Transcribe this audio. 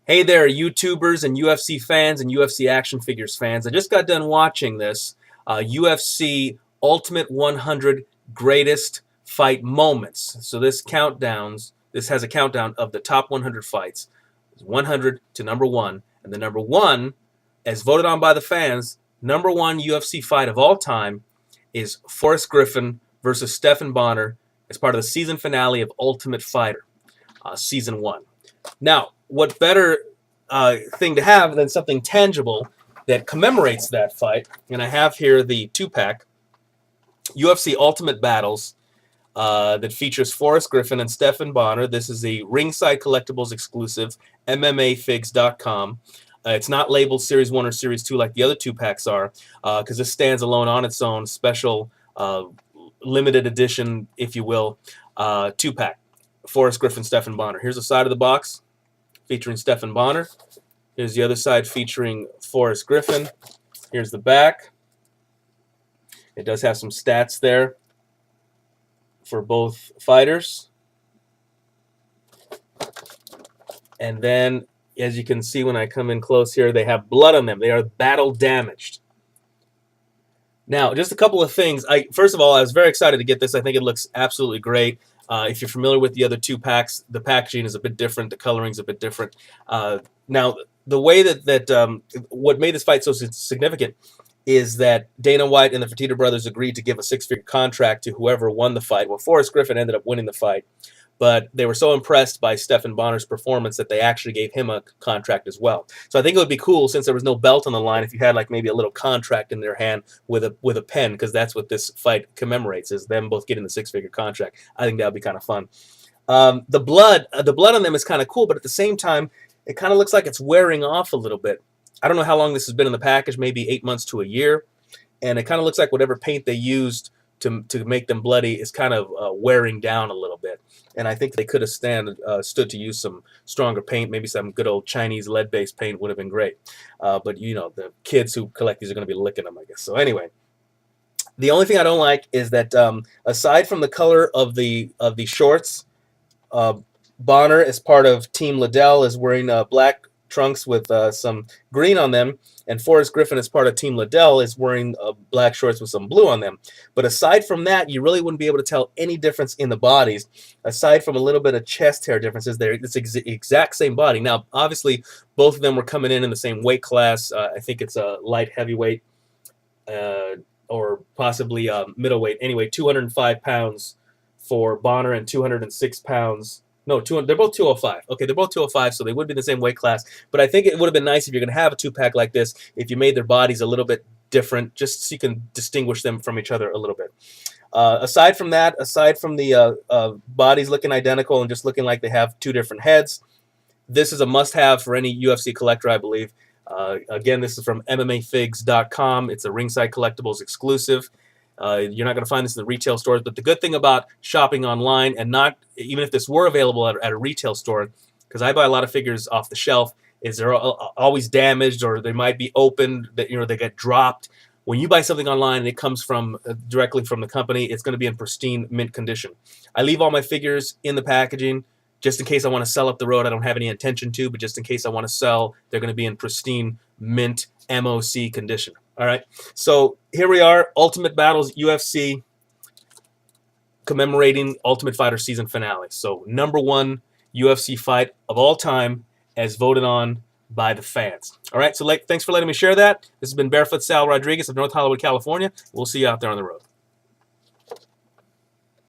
Hey there, YouTubers and UFC fans and UFC action figures fans. I just got done watching this UFC Ultimate 100 Greatest Fight Moments. So this has a countdown of the top 100 fights, 100 to number one, and the number one, as voted on by the fans, number one UFC fight of all time is Forrest Griffin versus Stephan Bonnar as part of the season finale of Ultimate Fighter, season one. Now, what better thing to have than something tangible that commemorates that fight? And I have here the 2-pack UFC Ultimate Battles that features Forrest Griffin and Stephan Bonnar. This is a Ringside Collectibles exclusive, MMAFIGS.com. It's not labeled Series 1 or Series 2 like the other 2-packs are, because this stands alone on its own, special limited edition, if you will, 2-pack. Forrest Griffin, Stephan Bonnar. Here's the side of the box featuring Stephan Bonnar. Here's the other side featuring Forrest Griffin. Here's the back. It does have some stats there for both fighters. And then, as you can see when I come in close here, they have blood on them. They are battle damaged. Now, just a couple of things. First of all, I was very excited to get this. I think it looks absolutely great. If you're familiar with the other 2-packs, the packaging is a bit different. The coloring is a bit different. Now, the way what made this fight so significant is that Dana White and the Fertitta brothers agreed to give a 6-figure contract to whoever won the fight. Well, Forrest Griffin ended up winning the fight, but they were so impressed by Stephan Bonnar's performance that they actually gave him a contract as well. So I think it would be cool, since there was no belt on the line, if you had like maybe a little contract in their hand with a pen, because that's what this fight commemorates, is them both getting the 6-figure contract. I think that would be kind of fun. The blood on them is kind of cool, but at the same time, it kind of looks like it's wearing off a little bit. I don't know how long this has been in the package, maybe 8 months to a year, and it kind of looks like whatever paint they used to make them bloody is kind of wearing down a little bit. And I think they could have stood to use some stronger paint. Maybe some good old Chinese lead-based paint would have been great. But, you know, the kids who collect these are going to be licking them, I guess. So anyway, the only thing I don't like is that aside from the color of the shorts, Bonnar, as part of Team Liddell, is wearing black trunks with some green on them, and Forrest Griffin, as part of Team Liddell, is wearing black shorts with some blue on them. But aside from that, you really wouldn't be able to tell any difference in the bodies, aside from a little bit of chest hair differences there. It's exact same body. Now, obviously, both of them were coming in the same weight class. I think it's a light heavyweight or possibly middleweight. Anyway, 205 pounds for Bonnar and 206 pounds. No, they're both 205. Okay, they're both 205, so they would be in the same weight class. But I think it would have been nice if you're going to have a 2-pack like this, if you made their bodies a little bit different, just so you can distinguish them from each other a little bit. Aside from that, aside from the bodies looking identical and just looking like they have two different heads, this is a must-have for any UFC collector, I believe. Again, this is from MMAFIGS.com. It's a Ringside Collectibles exclusive. You're not going to find this in the retail stores, but the good thing about shopping online, and not even if this were available at a retail store, because I buy a lot of figures off the shelf, is they're always damaged, or they might be opened, that they get dropped. When you buy something online and it comes from directly from the company, it's going to be in pristine mint condition. I leave all my figures in the packaging just in case I want to sell up the road. I don't have any intention to, but just in case I want to sell, they're going to be in pristine mint MOC condition. All right, so here we are, Ultimate Battles UFC, commemorating Ultimate Fighter season finale. So number one UFC fight of all time, as voted on by the fans. All right, so thanks for letting me share that. This has been Barefoot Sal Rodriguez of North Hollywood, California. We'll see you out there on the road.